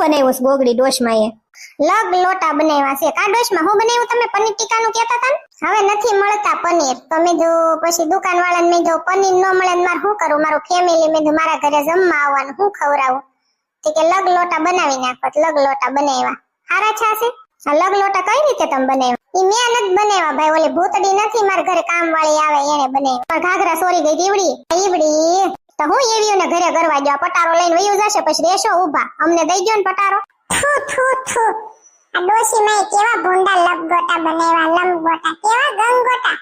બનાવ્યું છે ગોગડી ડોશમાં એ લગ લોટા બનાવ્યા છે કા ડોશમાં હું બનાવ્યું તમે પનીર ટીકાનું કહેતા હતા ને હવે નથી મળતા પનીર તો મેં જો પછી દુકાન વાળાને મેં જો પનીર ન મળે ને મારે શું કરું મારું ફેમિલી મેં મારા ઘરે જમવા આવવાનું હું ખવડાવું તો કે લગ લોટા બનાવી નાખો લગ લોટા બનાવ્યા હારા છાશે આ લગ લોટા કઈ રીતે તમે બનાવ્યા ઈ મેં નથી બનાવ્યા ભાઈ ઓલી ભૂતડી નથી મારા ઘરે કામ વાળી આવે એને બનાવ્યા ઘાઘરા સોરી ગઈ ઈવડી તો હું એવીઓને ઘરે કરવા જાવ પટારો લઈને વયું જશે પછી રેશો ઊભા અમને દઈ ગયો ને પટારો થુ થુ થુ આ ડોશી માં કેવા ભૂંડા લંગોટા બનાવ્યા લંગોટા કેવા ગંગોટા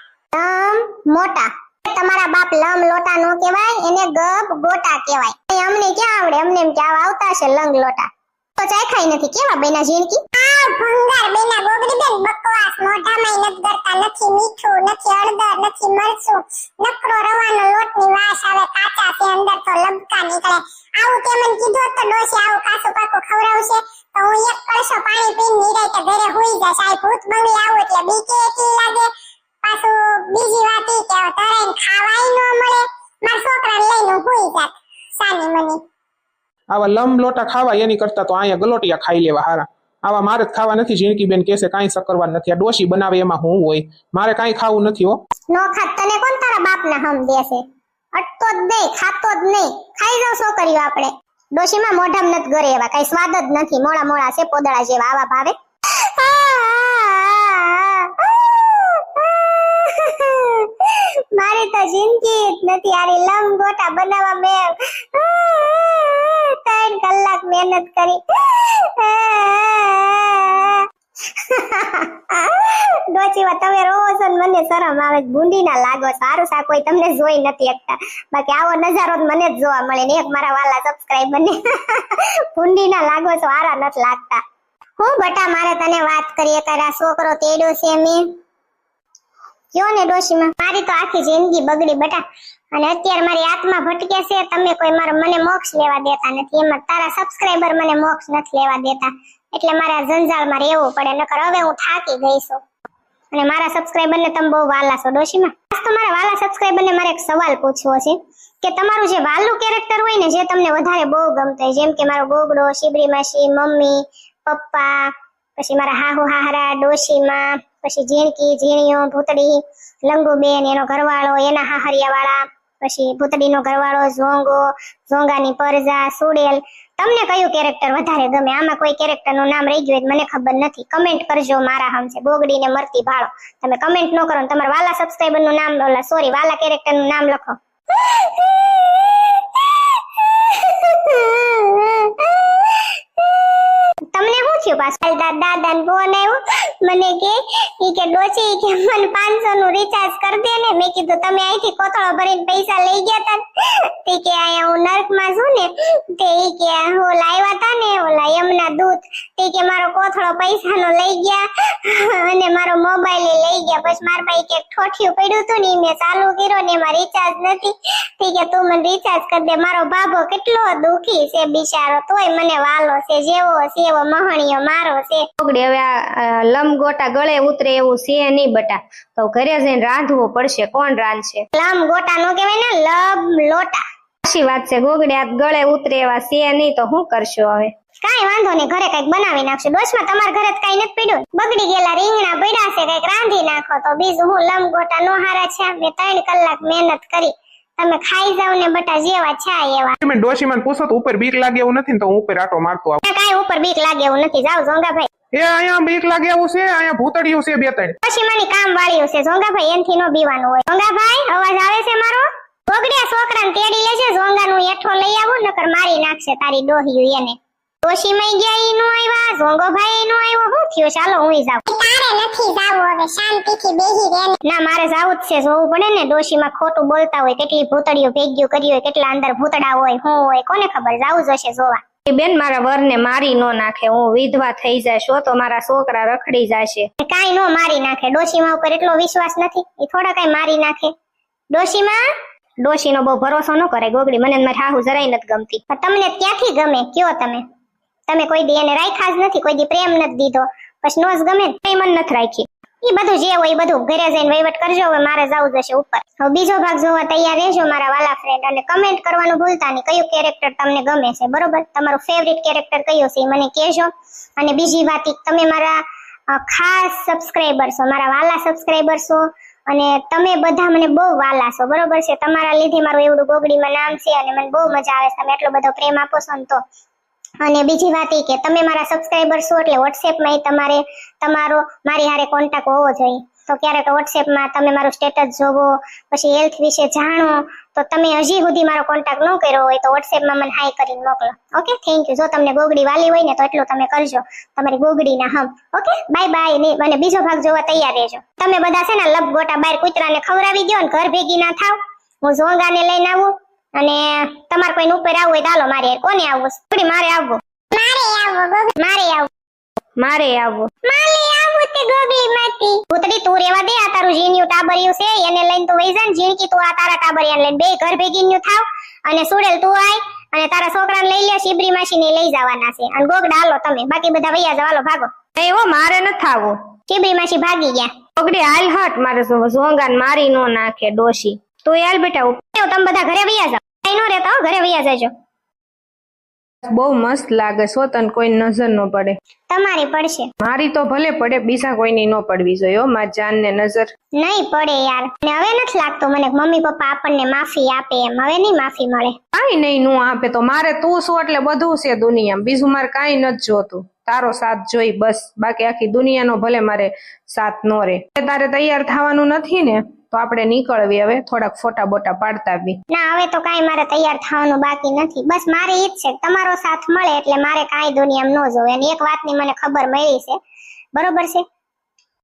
મોટા તમારા બાપ લમ લોટા નો કહેવાય એને ગબ ગોટા કહેવાય અમને ક્યાં આવડે અમને એમ કે આવતા છે લંગ લોટા તો ચાખાઈ નથી કેવા બેના ઝીણકી આ ભંગાર બેના ગોગડી બેન બકવાસ મોઢામાં નથી કરતા નથી મીઠું નથી હળદર નથી મરચું નકરો રવાનો લોટની વાસ આવે કાચા છે અંદર તો લબકા નીકળે આવું તે મને કીધું તો ડોશી આવું કાસું પાકું ખવડાવશે તો હું એક કળશો પાણી પીને નિરાતે ઘરે હોઈ જઈશ આ ભૂત બંગલી આવું એટલે બીકે એટલી લાગે પાછું બીજી વાત ઈ કે તરેન ખાવાય ન મળે મારા છોકરાને લઈને હોઈ જાત સાની મની આવા લમ લોટા ખાવા એની કરતા તો અહીંયા ગલોટિયા ખાઈ લેવા હારા આવા મારે જ ખાવા નથી ઝીણકી બેન કેસે કાંઈ સકરવા નથી આ ડોશી બનાવે એમાં હું હોય મારે કાંઈ ખાવું નથી હો નો ખાત તને કોણ તારા બાપના હમ દેશે અટતો જ નહીં ખાતો જ નહીં ખાઈ જાવ છોકરીઓ આપણે ડોશીમાં મોઢામાં નથી ગરે એવા કઈ સ્વાદ જ નથી મોળા મોળા છે પોદળા જેવા આવા ભાવે મારી તો જિંદગી જ નથી આરી લંગોટા બનાવવા મેં 3 કલાક મહેનત કરી ડોચીવા તમે રોવો છો ને મને શરમ આવે ભૂંડી ના લાગો સારું સા કોઈ તમને જોઈ નથી શકતા બાકી આવો નજારો મને જ જોવા મળે ને એક મારા વાલા સબસ્ક્રાઇબર ને ભૂંડી ના લાગો છો હારા નથી લાગતા હું બટા મારે તને વાત કરીએ તારા છોકરો તેડો છે મેં કયો ને ડોશીમાં મારી તો આખી જિંદગી બગડી બટા અને અત્યારે મારી આત્મા ભટકે છે તમે કોઈ મને મોક્ષ લેવા દેતા નથી એમાં તારા સબસ્ક્રાઇબર મને મોક્ષ નથી લેવા દેતા એટલે મારે આ જંજાળમાં રહેવું પડે નકર હવે હું થાકી ગઈ છું અને મારા સબસ્ક્રાઇબર ને તમે બહુ વાલા છો ડોશીમાં આજ તો મારા વાલા સબસ્ક્રાઇબર ને મારે એક સવાલ પૂછવો છે કે તમારું જે વાલું કેરેક્ટર હોય ને જે તમને વધારે બહુ ગમતું હોય જેમ કે મારો ગોગડો શિબરી માસી મમ્મી પપ્પા પછી મારા હાહુ હાહરા ડોશીમાં પછી ઝીણકી ઝીણીઓ ભૂતડી લંગુબેન એનો ઘરવાળો એના હાહરિયા વાળા પછી ભૂતડીનો ઘરવાળો ઝોંગો ઝોંગાની પરજા સુડેલ તમને કયું કેરેક્ટર વધારે ગમે આમાં કોઈ કેરેક્ટરનું નામ રહી ગયું મને ખબર નથી કમેન્ટ કરજો મારા હમસે બોગડી ને મરતી ભાળો તમે કમેન્ટ ન કરો તમારા વાલા સબસ્ક્રાઇબરનું નામ સોરી વાલા કેરેક્ટરનું નામ લખો તમને શું થયું પાછળ દાદા ને ફોન આવ્યો મને કે ડોચી કે મને 500 નું રિચાર્જ કરી દે ને મેં કીધું તમે અહીંથી કોથળો ભરીને પૈસા લઈ ગયા તા તે કે અહીંયા હું નર્કમાં છું ને તે કે હું લાવ્યા તા ને ઓલા યમના દૂત તે કે મારો કોથળો પૈસાનો લઈ ગયા અને મારો મોબાઈલ લઈ ગયા પછી મારા ભાઈ કે ઠોઠિયું પડ્યું હતું ને મેં ચાલુ કર્યો ને એમાં રિચાર્જ નથી તે કે તું મને રિચાર્જ કરી દે મારો બાબો કેટલો દુખી છે બિચારો તોય મને વાલો છે જેવો છે એવો મહણીયો મારો છે હવે આ લંગોટા ગળે ઉતરે એવું છે નહીં બટા તો ઘરે જઈને રાંધવું પડશે કોણ રાંધશે લંગોટા નો કહેવાય ને લબ લોટા સાચી વાત છે ગોગડે આ ગળે ઉતરે એવા છે નહીં તો શું કરશો હવે કાઈ વાંધો નહીં ઘરે કઈક બનાવી નાખશું ડોશમાં તમારા ઘરે જ કઈ નથી પડ્યું બગડી ગયેલા રીંગણા પડ્યા છે કઈક રાંધી નાખો તો બીજું હું લંગોટા નો હારા છે મેં 3 કલાક મહેનત કરી તમે ખાઈ જાવ ને બટા જેવા છે એવા તમે ડોશીમાં પૂછો તો ઉપર બીક લાગે એવું નથી ને તો હું ઉપર આટો મારતો આવું કાઈ ઉપર બીક લાગે એવું નથી જાવ ઝોંગાભાઈ એ અહીંયા બીક લાગે એવું છે અહીંયા ભૂતડિયું છે 2-3 પછી મને કામ વાળ્યું છે ઝોંગાભાઈ એનથી નો બીવાનું હોય ઝોંગાભાઈ અવાજ આવે છે મારો ગોગડિયા છોકરાને તેડી લેજે ઝોંગાનું એઠો લઈ આવું નકર મારી નાખશે તારી ડોહી એને ડોશીમાં ગયા ઈ નો આવ્યા ઝોંગોભાઈ નો આવ્યો હું થયો ચાલો હું જાવ તારે નથી જાવું હવે શાંતિથી બેહી રહે ના મારે જાવું જ છે જોવું પડે ને ડોશીમાં ખોટું બોલતા હોય કેટલી ભૂતડીઓ ભેગ્યું કરી હોય કેટલા અંદર ભૂતડા હોય હું હોય કોને ખબર જાવું જશે જોવા બેન મારા વરને મારી નો નાખે હું વિધવા થઈ જશો તો મારા છોકરા રખડી જશે કાઈ નો મારી નાખે ડોશીમાં ઉપર એટલો વિશ્વાસ નથી એ થોડા કઈ મારી નાખે ડોશીનો બહુ ભરોસો ન કરે ગોગડી મને મારી હાહુ જરાય નથી ગમતી તમને ક્યાંથી ગમે કયો તમે કોઈ દી એને રાખ્યા જ નથી કોઈ દી પ્રેમ નથી દીધો પછી નો જ ગમે કઈ મન નથી રાખી એ બધું જે હોય એ બધું ઘરે જઈને વહીવટ કરજો. હવે મારે જવું જશે ઉપર. હવે બીજો ભાગ જોવા તૈયાર રહેજો મારા વાલા ફ્રેન્ડ, અને કમેન્ટ કરવાનું ભૂલતા નહીં કયું કેરેક્ટર તમને ગમે છે, બરોબર? તમારું ફેવરિટ કેરેક્ટર કયું છે એ મને કહેજો. અને બીજી વાત, તમે મારા ખાસ સબસ્ક્રાઇબર છો, મારા વાલા સબસ્ક્રાઇબર છો, અને તમે બધા મને બહુ વાલા છો, બરોબર છે? તમારા લીધે મારું એવડું ગોગડીમાં નામ છે અને મને બહુ મજા આવે છે. તમે એટલો બધો પ્રેમ આપો છો ને તો. અને બીજી વાત એ કે તમે મારા સબસ્ક્રાઇબર છો એટલે વોટ્સએપમાં તમારે તમારો મારી હારે કોન્ટેક્ટ હોવો જોઈએ. તો ક્યારેક વોટ્સએપમાં તમે મારું સ્ટેટસ જોવો, પછી હેલ્થ વિશે જાણો, તો તમે હજી સુધી મારો કોન્ટેક્ટ ન કર્યો હોય તો વોટ્સએપમાં મને હાઈ કરીને મોકલો. Okay, thank you. જો તમને ગોગડી વાલી હોય ને તો એટલું તમે કરજો, તમારી ગોગડીના હમ. Okay, bye bye. અને બીજો ભાગ જોવા તૈયાર રહેજો. તમે બધા છે ને લપ ગોટા બાર કૂતરાને ખવડાવી દો ને ઘર ભેગી ના થાવ. હું ઝોંગાને લઈને આવું, અને તમારે કોઈને ઉપર આવવું હોય તો હાલો મારે. કોને આવવું? મારે આવવું. મારે આવવું. તે ગોગડી માતી ભૂતડી તું રેવા દે. આ તારું જીન્યુ ટાબરિયું છે, એને લઈને તું વઈ જા ને. જીણકી તું આ તારા ટાબરિયાને લઈને બે ઘર ભેગીન્યુ થાવ. અને સુડેલ તું આય અને તારા છોકરાને લઈ લે. શિબરી માસીને લઈ જવાના છે. અને ગોગડા હાલો તમે, બાકી બધા વૈયા જાવ. હાલો ભાગો. એવો મારે ન થાવું. શિબરી માસી ભાગી ગયા. ગોગડી હાલ હટ, મારે ઝોંગાને મારી નો નાખે ડોશી. તું હાલ બેટા, તમે બધા ઘરે વૈયા જાવ. કઈ નો રહેતા, ઘરે વૈયા જજો. બહુ મસ્ત લાગે છો, તને કોઈ નજર ન પડે. તમારી પડશે. મારી તો ભલે પડે, બીજા કોઈની ન પડવી જોઈએ. મારી જાનને નજર નહીં પડે યાર. ને હવે નથી લાગતું મને મમ્મી પપ્પા આપણને માફી આપે એમ. હવે નહીં માફી મળે. કાઈ નહીં નું આપે. તો મારે તું છો એટલે બધું છે દુનિયામાં. બીજું મારે કાઈ નથી જોતું. તારો સાથ જોઈ બસ. બાકી આખી દુનિયાનો ભલે મારે સાથ નો રે. તારે તૈયાર થવાનું નથી ને તો આપણે નીકળવી હવે. થોડાક ફોટા બોટા પાડતા બી. ના, હવે તો કાઈ મારે તૈયાર થવાનું બાકી નથી. બસ મારે ઈ જ છે તમારો સાથ મળે એટલે મારે કાઈ દુનિયામાં ન જોવે. અને એક વાતની મને ખબર મળી છે, બરોબર છે?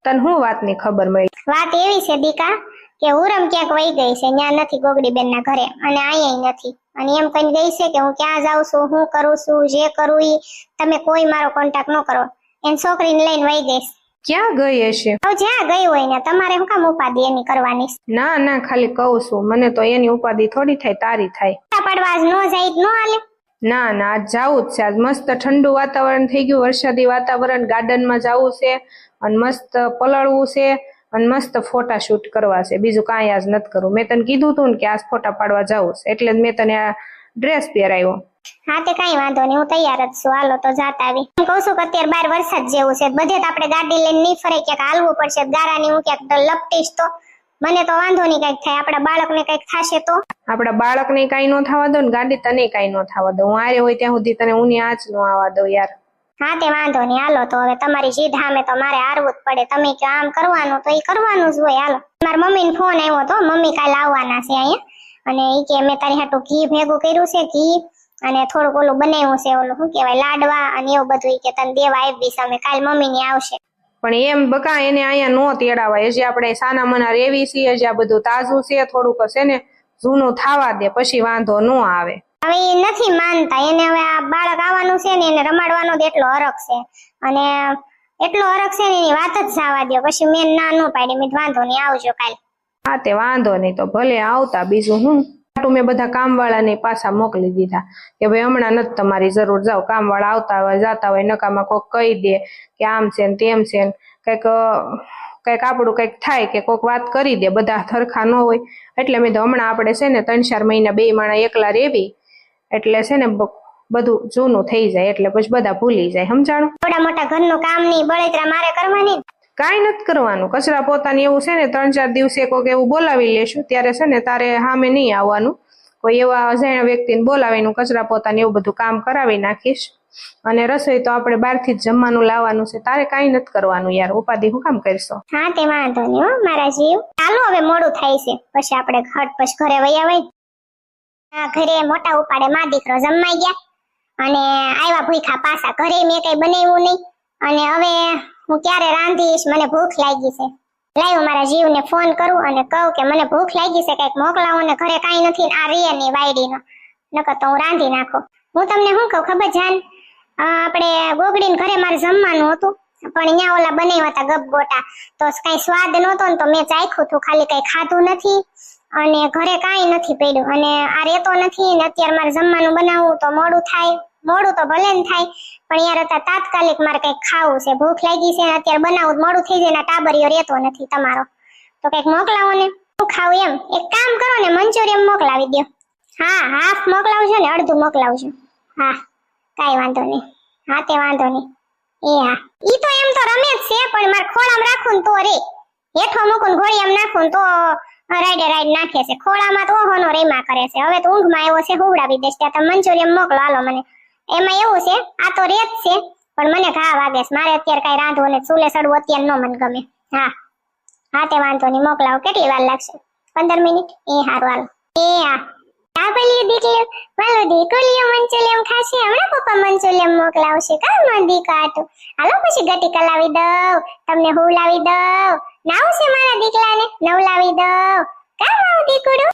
તને શું વાતની ખબર મળી? વાત એવી છે દીકા કે હુરમ ક્યાંક વહી ગઈ છે. ત્યાં નથી ગોગડી બેન ના ઘરે, અને અહીંયા નથી. અને એમ કઈ ગઈ છે કે હું ક્યાં જાઉં છું, હું કરું છું, જે કરું ઈ તમે કોઈ મારો કોન્ટેક્ટ ન કરો. એની છોકરીને લઈને વહી ગઈ. ક્યાં ગઈ હશે? હવે જ્યાં ગઈ હોય ને તમારે શું કામ ઉપાધિ એની કરવાની? ના ના, ખાલી કહું છું. મને તો એની ઉપાધિ થોડી થાય, તારી થાય. પડવા ન જાય ન હાલે. ના ના, આજ જાવું જ છે. આજ મસ્ત ઠંડુ વાતાવરણ થઈ ગયું, વરસાદી વાતાવરણ. ગાર્ડનમાં જવું છે અને મસ્ત પલળવું છે અને મસ્ત ફોટા શૂટ કરવા છે. બીજું કાંઈ આજ નથી કરવું. મેં તને કીધું તું ને કે આજ ફોટા પાડવા જવું છે, એટલે જ મેં તને આ ડ્રેસ પહેરાવ્યો. હા, તે કઈ વાંધો નહીં, હું તૈયાર જ છું. હાલો તો જાતા આવી. હું કહું છું કે અત્યારે બહાર વરસાદ જેવું છે, બધે તો આપણે ગાડી લઈને નહીં ફરાય. ક્યાંક હાલવું પડશે. ગારાની હું ક્યાંક લપટીશ તો મને તો વાંધો નહીં. કઈક થાય, આપણા બાળકને કઈક થશે તો? આપણા બાળકને કઈ ન થવા દો ને ગાડી તને કઈ ન થવા દો. હું આરે હોય ત્યાં સુધી તને ઊની આંચ ન આવવા દઉં યાર. હા, તે વાંધો નહીં. હાલો તો હવે તમારી જીદ સામે તો મારે હારવું જ પડે. તમે કે આમ કરવાનું તો એ કરવાનું જ હોય. હાલો, મારા મમ્મીને ફોન આવ્યો તો. મમ્મી કાલે આવવાના છે અહીંયા, અને એ કે મેં તારી હાટું ઘી ભેગું કર્યું છે, ઘી અને થોડુંક ઓલું બનાવ્યું છે, ઓલું શું કહેવાય, લાડવા અને એવું બધું. કે તને દેવા આવીશ અમે. કાલ મમ્મી ની આવશે. પણ એમ બકા એને અહીંયા નો તેડાવાય. હજી આપણે સાના મના રેવી છીએ, હજી આ બધું તાજું છે. થોડુંક છે ને જૂનું થવા દે, પછી વાંધો ન આવે. હવે એ નથી માનતા. એને હવે આ બાળક આવવાનું છે ને એને રમાડવાનો જ એટલો હરખ છે, અને એટલો હરખ છે ને એની વાત જ જવા દો. પછી મેં ના ન પાડી. મેં વાંધો નહીં, આવજો કાલ. હા, તે વાંધો નહીં, તો ભલે આવતા. બીજું હું મેં બધા કામવાળાને પાછા મોકલી દીધા કે ભાઈ હમણાં નથી તમારી જરૂર, જાઓ. કામવાળા આવતા હોય જાતા હોય, નકામાં કોક કહી દે કે આમ છે ને તેમ છે ને કઈક આપણું કઈક થાય કે કોક વાત કરી દે. બધા સરખા ન હોય. એટલે મેં તો હમણાં આપણે છે ને 3-4 મહિના 2 માણા એકલા રેવી એટલે છે ને બધું જૂનું થઈ જાય. એટલે પછી બધા ભૂલી જાય. સમજાણું? થોડા મોટા ઘરનું કામ ની બળતરા મારે કરવાની. કાંઈ નથી કરવાનું. કચરા પોતાની એવું છે ને 3-4 દિવસે કોઈક એવું બોલાવી લેશું. ત્યારે છે ને તારે સામે નહીં આવવાનું. કોઈ એવા અજાણ્યા વ્યક્તિને બોલાવીને કચરા પોતાને એવું બધું કામ કરાવી નાખીશ. અને રસોઈ તો આપણે બહારથી જ જમવાનું લાવવાનું છે. તારે કાંઈ નથી કરવાનું યાર. ઉપાધિ શું કામ કરશો? હા, તે વાંધો નહીં હો મારા જીવ. ચાલો હવે મોડું થાય છે, પછી આપણે પછી ઘરે વયા હોય. ઘરે મોટા ઉપાડે માં દીકરો જમવાઈ ગયા અને આવ્યા ભૂખા પાછા. ઘરે મેં કઈ બનાવ્યું નહીં, અને હવે હું ક્યારે રાંધીશ? મને ભૂખ લાગી છે. લાવ્યો મારા જીવને ફોન કરું અને કહું કે મને ભૂખ લાગી છે, કઈક મોકલાવો ને. ઘરે કાંઈ નથી. આ રિયાની વાયડીનો નકર તો હું રાંધી નાખું. હું તમને શું કહું ખબર જાન? આપણે ગોગડીને ઘરે મારે જમવાનું હતું, પણ અહીંયા ઓલા બનાવ્યા હતા ગપગોટા, તો કઈ સ્વાદ નહોતો ને તો મેં ચાખ્યું હતું, ખાલી કઈ ખાધું નથી. અને ઘરે કાંઈ નથી પડ્યું, અને આ રેતો નથી ને અત્યારે મારે જમવાનું બનાવવું તો મોડું થાય. મોડું તો ભલે ને થાય પણ યાર અત્યારે તાત્કાલિક મારે કંઈક ખાવું છે, ભૂખ લાગી છે, અત્યારે બનાવું તો મોડું થઈ જાય ને ટાબરિયો રહેતો નથી તમારો, તો કંઈક મોકલાવો ને, શું ખાવું એમ? એક કામ કરો ને, મંચુરિયન મોકલાવી દો. હા, હાફ મોકલાવજો ને અડધું મોકલાવજો. હા, કાંઈ વાંધો નહીં. હા, તે વાંધો નહીં. એ હા, ઈ તો એમ તો રમે જ છે, પણ મારે ખોળામાં રાખું ને તો રે, હેઠો મૂકું ઘોડિયામ નાખું તો રાઈડે રાઈડ નાખે છે, ખોળામાં તો ઓહોનો રેમા કરે છે. હવે તો ઊંઘમાં આવ્યો છે, હુવડાવી દેશ. ત્યાં તમે મંચુરિયન મોકલો હાલો મને. એમાં એવું છે, આ તો રેત છે પણ મને ઘા વાગે છે, મારે અત્યારે કઈ રાંધવું ને ચૂલે સડવું અત્યારે ન મને ગમે. હા હા, તે વાંધો નહીં, મોકલાવો. કેટલી વાર લાગશે? 15 મિનિટ? એ હારું હાલો. એ હા, ટાબલિયું દીકલ્યું મારો દીકુલિયો મંચુરિયન ખાશે, હમણાં પપ્પા મંચુરિયન મોકલાવશે. કામ માં દીકાતું. હાલો પછી ગટી કલાવી દઉં, તમને હુવડાવી દઉં. નાવું છે મારા દીકલાને, નવલાવી દઉં. કામ આવું દીકુડું.